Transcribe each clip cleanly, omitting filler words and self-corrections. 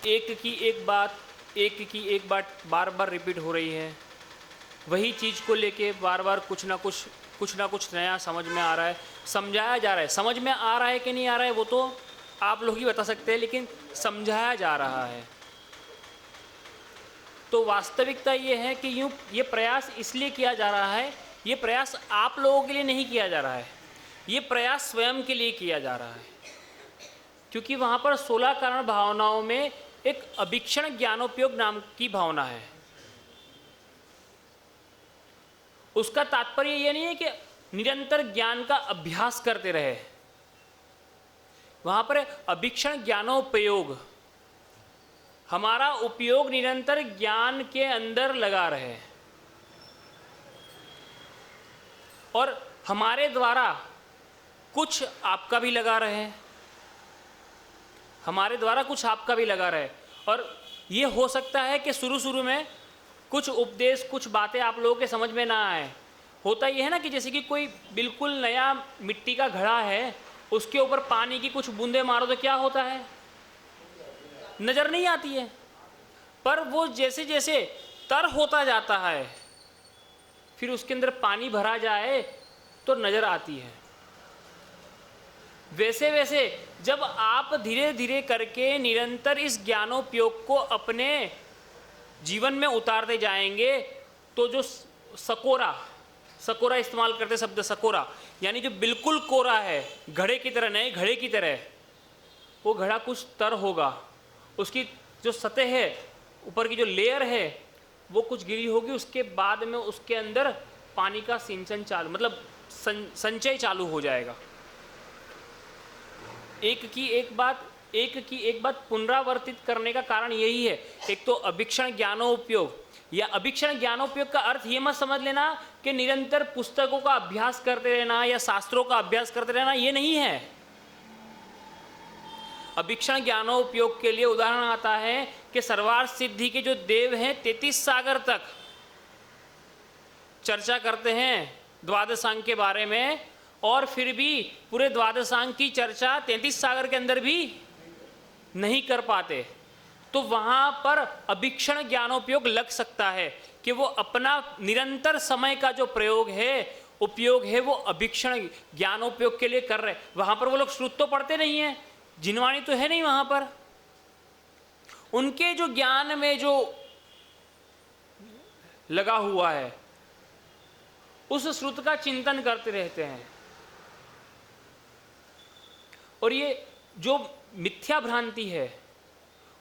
एक की एक बात बार बार रिपीट हो रही है। वही चीज़ को लेके बार बार कुछ ना कुछ नया समझ में आ रहा है, समझाया जा रहा है। समझ में आ रहा है कि नहीं आ रहा है वो तो आप लोग ही बता सकते हैं, लेकिन समझाया जा रहा है। तो वास्तविकता ये है कि ये प्रयास इसलिए किया जा रहा है, ये प्रयास आप लोगों के लिए नहीं किया जा रहा है, ये प्रयास स्वयं के लिए किया जा रहा है। क्योंकि वहाँ पर 16 कारण भावनाओं में एक अभीक्षण ज्ञानोपयोग नाम की भावना है। उसका तात्पर्य यह नहीं है कि निरंतर ज्ञान का अभ्यास करते रहे। वहाँ पर अभीक्षण ज्ञानोपयोग, हमारा उपयोग निरंतर ज्ञान के अंदर लगा रहे और हमारे द्वारा कुछ आपका भी लगा रहे, हमारे द्वारा कुछ आपका भी लगा रहे। और ये हो सकता है कि शुरू में कुछ उपदेश, कुछ बातें आप लोगों के समझ में ना आए। होता ये है ना कि जैसे कि कोई बिल्कुल नया मिट्टी का घड़ा है, उसके ऊपर पानी की कुछ बूंदे मारो तो क्या होता है, नज़र नहीं आती है। पर वो जैसे जैसे तर होता जाता है, फिर उसके अंदर पानी भरा जाए तो नज़र आती है। वैसे वैसे जब आप धीरे धीरे करके निरंतर इस ज्ञानोपयोग को अपने जीवन में उतारते जाएंगे, तो जो सकोरा इस्तेमाल करते शब्द सकोरा, यानी जो बिल्कुल कोरा है, घड़े की तरह, नए घड़े की तरह, वो घड़ा कुछ तर होगा, उसकी जो सतह है, ऊपर की जो लेयर है, वो कुछ गिरी होगी। उसके बाद में उसके अंदर पानी का सिंचन चालू, मतलब संचय चालू हो जाएगा। एक की एक बात पुनरावर्तित करने का कारण यही है। एक तो अभीक्षण ज्ञानोपयोग, या अभीक्षण ज्ञानोपयोग का अर्थ ये मत समझ लेना कि निरंतर पुस्तकों का अभ्यास करते रहना या शास्त्रों का अभ्यास करते रहना, ये नहीं है। अभीक्षण ज्ञानोपयोग के लिए उदाहरण आता है कि सर्वार्थ सिद्धि के जो देव हैं 33 सागर तक चर्चा करते हैं द्वादशांग के बारे में, और फिर भी पूरे द्वादशांग की चर्चा 33 सागर के अंदर भी नहीं कर पाते। तो वहाँ पर अभीक्षण ज्ञानोपयोग लग सकता है कि वो अपना निरंतर समय का जो प्रयोग है, उपयोग है, वो अभीक्षण ज्ञानोपयोग के लिए कर रहे। वहाँ पर वो लोग श्रुत तो पढ़ते नहीं हैं, जिनवाणी तो है नहीं वहाँ पर, उनके जो ज्ञान में जो लगा हुआ है उस श्रुत का चिंतन करते रहते हैं। और ये जो मिथ्या भ्रांति है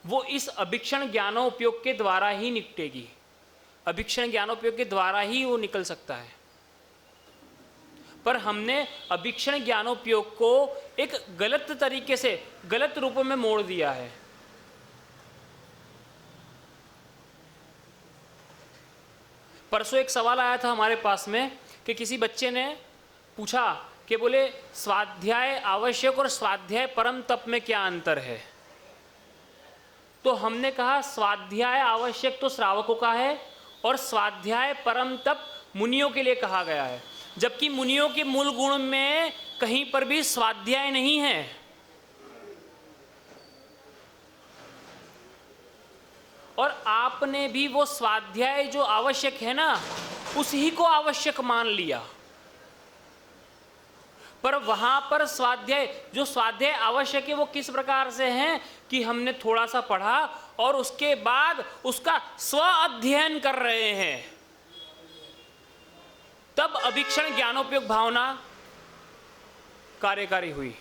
वो इस अभीक्षण ज्ञानोपयोग के द्वारा ही निपटेगी, अभीक्षण ज्ञानोपयोग के द्वारा ही वो निकल सकता है। पर हमने अभीक्षण ज्ञानोपयोग को एक गलत तरीके से, गलत रूप में मोड़ दिया है। परसों एक सवाल आया था हमारे पास में कि किसी बच्चे ने पूछा कि बोले स्वाध्याय आवश्यक और स्वाध्याय परम तप में क्या अंतर है। तो हमने कहा स्वाध्याय आवश्यक तो श्रावकों का है और स्वाध्याय परम तप मुनियों के लिए कहा गया है, जबकि मुनियों के मूल गुण में कहीं पर भी स्वाध्याय नहीं है। और आपने भी वो स्वाध्याय जो आवश्यक है ना, उसी को आवश्यक मान लिया। पर वहां पर स्वाध्याय, जो स्वाध्याय आवश्यक है वो किस प्रकार से है कि हमने थोड़ा सा पढ़ा और उसके बाद उसका स्व अध्ययन कर रहे हैं, तब अभीक्षण ज्ञानोपयोग भावना कार्यकारी हुई।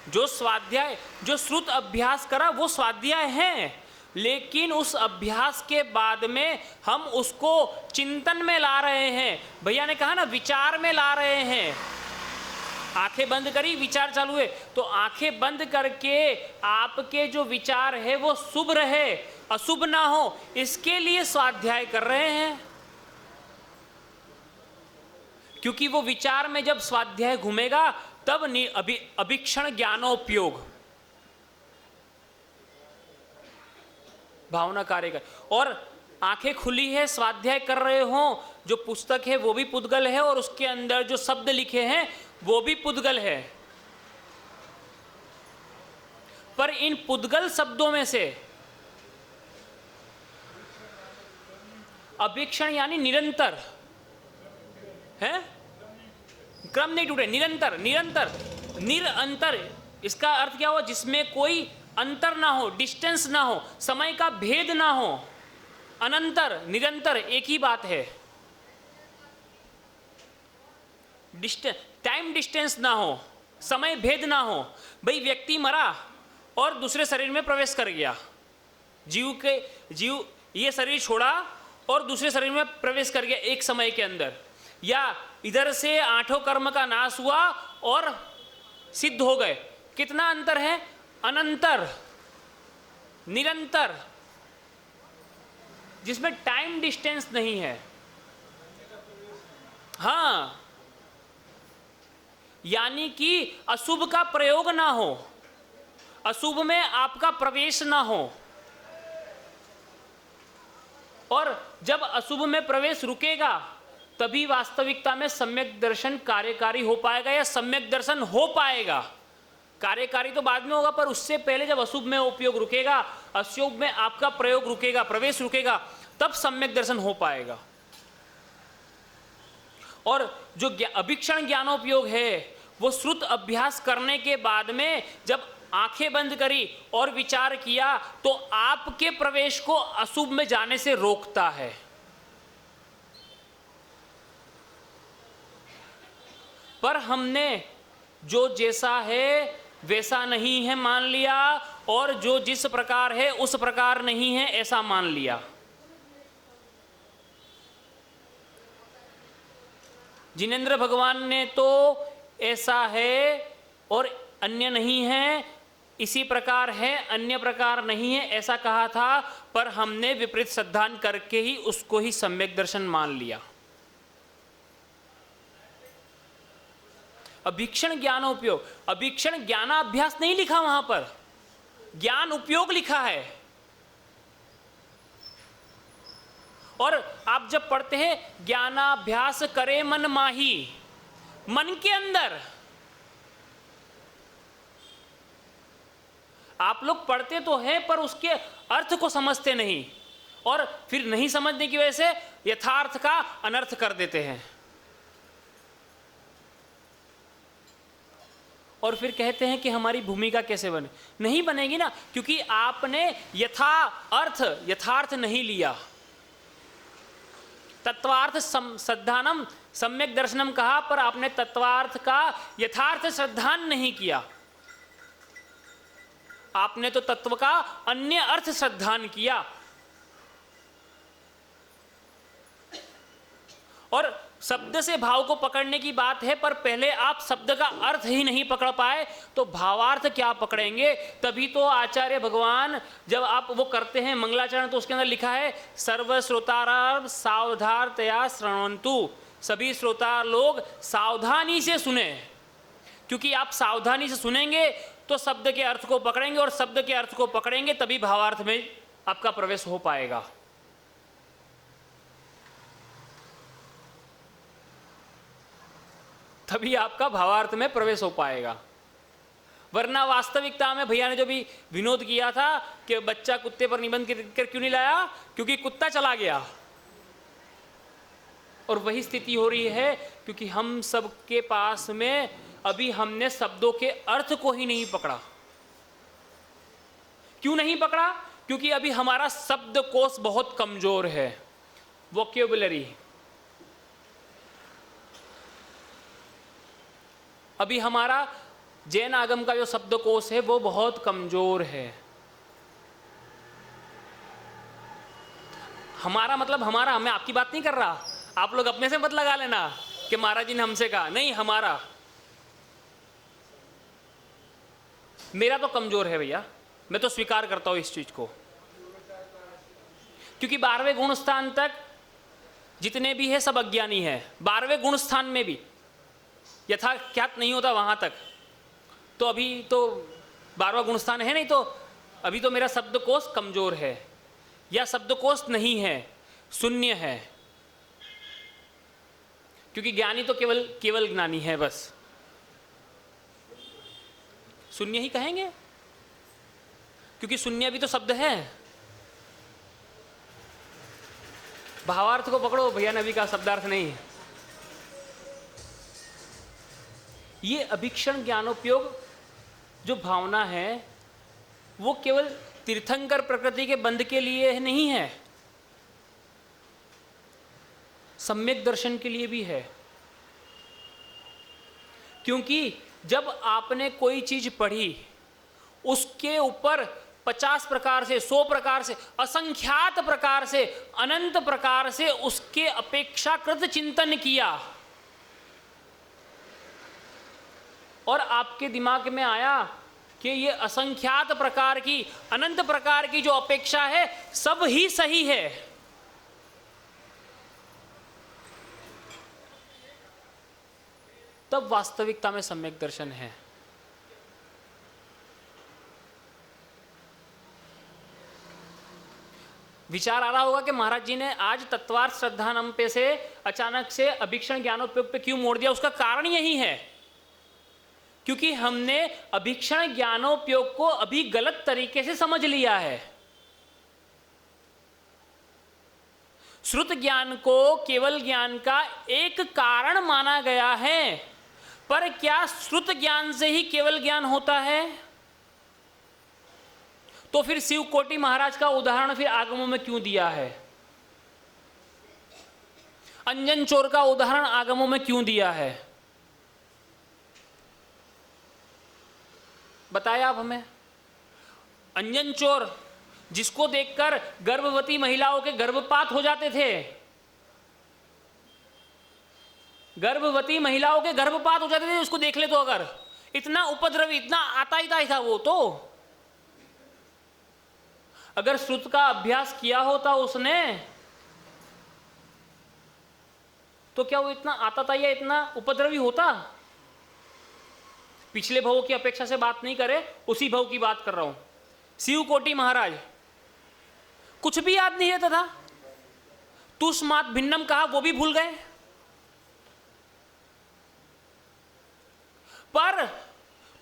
जो स्वाध्याय, जो श्रुत अभ्यास करा वो स्वाध्याय है, लेकिन उस अभ्यास के बाद में हम उसको चिंतन में ला रहे हैं। भैया ने कहा ना, विचार में ला रहे हैं। आंखें बंद करी, विचार चालू है, तो आंखें बंद करके आपके जो विचार है वो शुभ रहे, अशुभ ना हो, इसके लिए स्वाध्याय कर रहे हैं। क्योंकि वो विचार में जब स्वाध्याय घूमेगा तब अभीक्षण ज्ञानोपयोग भावना कार्य कर। और आंखें खुली है, स्वाध्याय कर रहे हो, जो पुस्तक है वो भी पुद्गल है और उसके अंदर जो शब्द लिखे हैं वो भी पुद्गल है। पर इन पुद्गल शब्दों में से अभिक्षण यानी निरंतर है, क्रम नहीं टूटे, निरंतर, निरंतर, निरंतर। इसका अर्थ क्या हुआ? जिसमें कोई अंतर ना हो, डिस्टेंस ना हो, समय का भेद ना हो, अनंतर, निरंतर एक ही बात है। टाइम डिस्टेंस ना हो, समय भेद ना हो। भाई व्यक्ति मरा और दूसरे शरीर में प्रवेश कर गया, जीव ये शरीर छोड़ा और दूसरे शरीर में प्रवेश कर गया एक समय के अंदर, या इधर से 8 कर्म का नाश हुआ और सिद्ध हो गए। कितना अंतर है? अनंतर, निरंतर, जिसमें टाइम डिस्टेंस नहीं है। हाँ, यानी कि अशुभ का प्रयोग ना हो, अशुभ में आपका प्रवेश ना हो, और जब अशुभ में प्रवेश रुकेगा तभी वास्तविकता में सम्यक दर्शन कार्यकारी हो पाएगा, या सम्यक दर्शन हो पाएगा। कार्यकारी तो बाद में होगा, पर उससे पहले जब अशुभ में उपयोग रुकेगा, अशुभ में आपका प्रयोग रुकेगा, प्रवेश रुकेगा, तब सम्यक दर्शन हो पाएगा। और जो अभिक्षण ज्ञानोपयोग है वो श्रुत अभ्यास करने के बाद में जब आंखें बंद करी और विचार किया तो आपके प्रवेश को अशुभ में जाने से रोकता है। पर हमने जो जैसा है वैसा नहीं है मान लिया, और जो जिस प्रकार है उस प्रकार नहीं है ऐसा मान लिया। जिनेंद्र भगवान ने तो ऐसा है और अन्य नहीं है, इसी प्रकार है अन्य प्रकार नहीं है ऐसा कहा था, पर हमने विपरीत सिद्धांत करके ही उसको ही सम्यक दर्शन मान लिया। अभिक्षण ज्ञानोपयोग, अभिक्षण ज्ञानाभ्यास नहीं लिखा वहां पर, ज्ञान उपयोग लिखा है। और आप जब पढ़ते हैं ज्ञानाभ्यास करे मन माही, मन के अंदर आप लोग पढ़ते तो हैं पर उसके अर्थ को समझते नहीं, और फिर नहीं समझने की वजह से यथार्थ का अनर्थ कर देते हैं, और फिर कहते हैं कि हमारी भूमिका कैसे बने। नहीं बनेगी ना, क्योंकि आपने यथार्थ नहीं लिया। तत्वार्थ श्रद्धानम सम्यक दर्शनम कहा, पर आपने तत्वार्थ का यथार्थ श्रद्धान नहीं किया, आपने तो तत्व का अन्य अर्थ श्रद्धान किया। और शब्द से भाव को पकड़ने की बात है, पर पहले आप शब्द का अर्थ ही नहीं पकड़ पाए तो भावार्थ क्या पकड़ेंगे। तभी तो आचार्य भगवान जब आप वो करते हैं मंगलाचरण, तो उसके अंदर लिखा है सर्व श्रोताराम सावधानतया शृण्वन्तु, सभी श्रोता लोग सावधानी से सुने, क्योंकि आप सावधानी से सुनेंगे तो शब्द के अर्थ को पकड़ेंगे, और शब्द के अर्थ को पकड़ेंगे तभी भावार्थ में आपका प्रवेश हो पाएगा। तभी आपका भावार्थ में प्रवेश हो पाएगा। वरना वास्तविकता में भैया ने जो भी विनोद किया था कि बच्चा कुत्ते पर निबंध कर क्यों नहीं लाया, क्योंकि कुत्ता चला गया। और वही स्थिति हो रही है, क्योंकि हम सबके पास में अभी हमने शब्दों के अर्थ को ही नहीं पकड़ा। क्यों नहीं पकड़ा? क्योंकि अभी हमारा शब्दकोश बहुत कमजोर है, वोकैबुलरी। अभी हमारा जैन आगम का जो शब्दकोश है वो बहुत कमजोर है। हमारा मतलब हमारा, मैं आपकी बात नहीं कर रहा, आप लोग अपने से मत लगा लेना कि महाराज जी ने हमसे कहा, नहीं, हमारा, मेरा तो कमजोर है भैया, मैं तो स्वीकार करता हूं इस चीज को। क्योंकि 12वें गुण स्थान तक जितने भी है सब अज्ञानी है, 12वें गुण स्थान में भी यथाख्यात नहीं होता वहां तक, तो अभी तो 12वां गुण स्थान है नहीं, तो अभी तो मेरा शब्दकोश कमजोर है, या शब्दकोश नहीं है, शून्य है। क्योंकि ज्ञानी तो केवल ज्ञानी है, बस शून्य ही कहेंगे। क्योंकि शून्य भी तो शब्द है। भावार्थ को पकड़ो भैया, नबी का शब्दार्थ नहीं। ये अभीक्षण ज्ञानोपयोग जो भावना है वो केवल तीर्थंकर प्रकृति के बंध के लिए नहीं है, सम्यक दर्शन के लिए भी है। क्योंकि जब आपने कोई चीज पढ़ी, उसके ऊपर 50 प्रकार से, 100 प्रकार से, असंख्यात प्रकार से, अनंत प्रकार से उसके अपेक्षाकृत चिंतन किया और आपके दिमाग में आया कि ये असंख्यात प्रकार की, अनंत प्रकार की जो अपेक्षा है सब ही सही है, तब वास्तविकता में सम्यक दर्शन है। विचार आ रहा होगा कि महाराज जी ने आज तत्वार्थ श्रद्धानम पे से अचानक से अभीक्षण ज्ञानोपयोग पे क्यों मोड़ दिया। उसका कारण यही है क्योंकि हमने अभीक्षण ज्ञानोपयोग को अभी गलत तरीके से समझ लिया है। श्रुत ज्ञान को केवल ज्ञान का एक कारण माना गया है, पर क्या श्रुत ज्ञान से ही केवल ज्ञान होता है? तो फिर शिव कोटि महाराज का उदाहरण फिर आगमों में क्यों दिया है? अंजन चोर का उदाहरण आगमों में क्यों दिया है? बताया आप हमें। अंजन चोर जिसको देखकर गर्भवती महिलाओं के गर्भपात हो जाते थे, गर्भवती महिलाओं के गर्भपात हो जाते थे, उसको देख ले तो अगर इतना उपद्रवी, इतना आता था वो, तो अगर श्रुत का अभ्यास किया होता उसने तो क्या वो इतना आता या इतना उपद्रवी होता? पिछले भव की अपेक्षा से बात नहीं करे, उसी भव की बात कर रहा हूं। शिव कोटि महाराज कुछ भी याद नहीं रहता था, तुष्मात भिन्नम कहा वो भी भूल गए, पर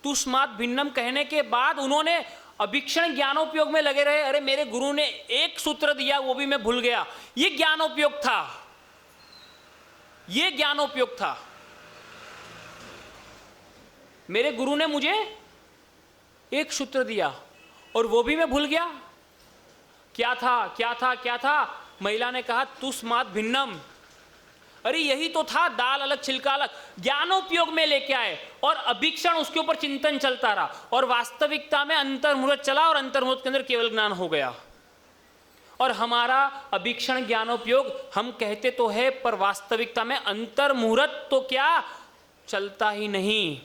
तुष्मात भिन्नम कहने के बाद उन्होंने अभीक्षण ज्ञानोपयोग में लगे रहे। अरे मेरे गुरु ने एक सूत्र दिया वो भी मैं भूल गया, ये ज्ञानोपयोग था, ये ज्ञानोपयोग था। मेरे गुरु ने मुझे एक सूत्र दिया और वो भी मैं भूल गया। क्या था क्या था क्या था? महिला ने कहा तुष्मात भिन्नम। अरे यही तो था, दाल अलग छिलका अलग। ज्ञानोपयोग में लेके आए और अभीक्षण उसके ऊपर चिंतन चलता रहा और वास्तविकता में अंतर्मुहूर्त चला और अंतर्मुहूर्त के अंदर केवल ज्ञान हो गया। और हमारा अभीक्षण ज्ञानोपयोग हम कहते तो है, पर वास्तविकता में अंतर्मुहूर्त तो क्या चलता ही नहीं।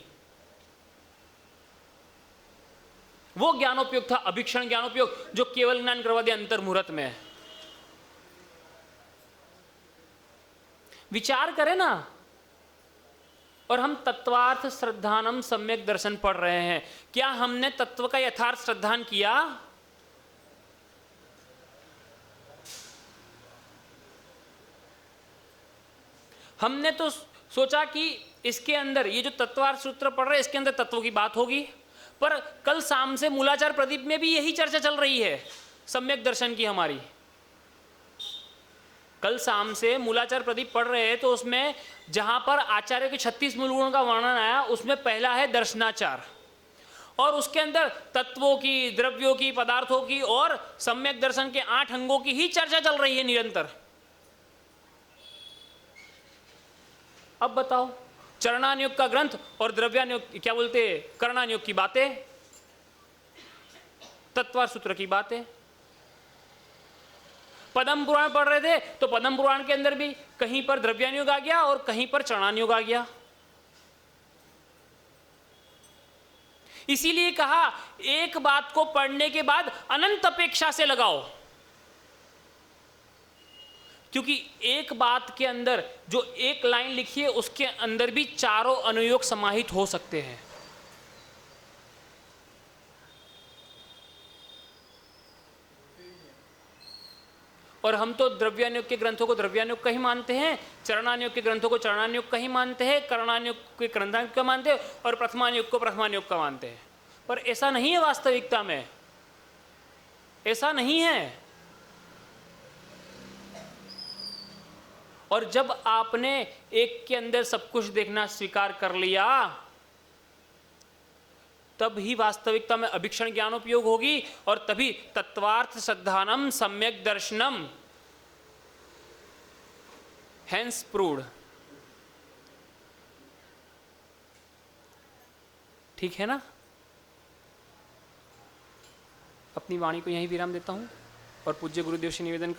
वो ज्ञानोपयोग था अभीक्षण ज्ञानोपयोग जो केवल ज्ञान करवा दिया अंतर्मुहूर्त में। विचार करें ना। और हम तत्वार्थ श्रद्धानम सम्यक दर्शन पढ़ रहे हैं, क्या हमने तत्व का यथार्थ श्रद्धान किया? हमने तो सोचा कि इसके अंदर ये जो तत्वार्थ सूत्र पढ़ रहे हैं इसके अंदर तत्व की बात होगी, पर कल शाम से मूलाचार प्रदीप में भी यही चर्चा चल रही है सम्यक दर्शन की हमारी। कल शाम से मूलाचार प्रदीप पढ़ रहे हैं तो उसमें जहां पर आचार्य के 36 मूल गुणों का वर्णन आया उसमें पहला है दर्शनाचार, और उसके अंदर तत्वों की, द्रव्यों की, पदार्थों की और सम्यक दर्शन के 8 अंगों की ही चर्चा चल रही है निरंतर। अब बताओ, चरणानुयोग का ग्रंथ और द्रव्यानुयोग, क्या बोलते, करणानुयोग की बातें, तत्वार्थ सूत्र की बातें। पद्म पुराण पढ़ रहे थे तो पद्म पुराण के अंदर भी कहीं पर द्रव्यानुयोग आ गया और कहीं पर चरणानुयोग आ गया। इसीलिए कहा एक बात को पढ़ने के बाद अनंत अपेक्षा से लगाओ, क्योंकि एक बात के अंदर जो एक लाइन लिखी है उसके अंदर भी चारों अनुयोग समाहित हो सकते हैं। और हम तो द्रव्यानुयोग के ग्रंथों को द्रव्यानुयोग का ही मानते हैं, चरणानुयोग के ग्रंथों को चरणानुयोग का ही मानते हैं, करणानुयोग के करणानुयोग का मानते हैं और प्रथमानुयोग को प्रथमानुयोग का मानते हैं। पर ऐसा नहीं है वास्तविकता में। ऐसा नहीं है। और जब आपने एक के अंदर सब कुछ देखना स्वीकार कर लिया, तब ही वास्तविकता में अभिक्षण ज्ञानोपयोग होगी, और तभी तत्वार्थ श्रद्धानम सम्यक दर्शनम हैंस प्रूव्ड। ठीक है ना? अपनी वाणी को यहीं विराम देता हूं और पूज्य गुरुदेव से निवेदन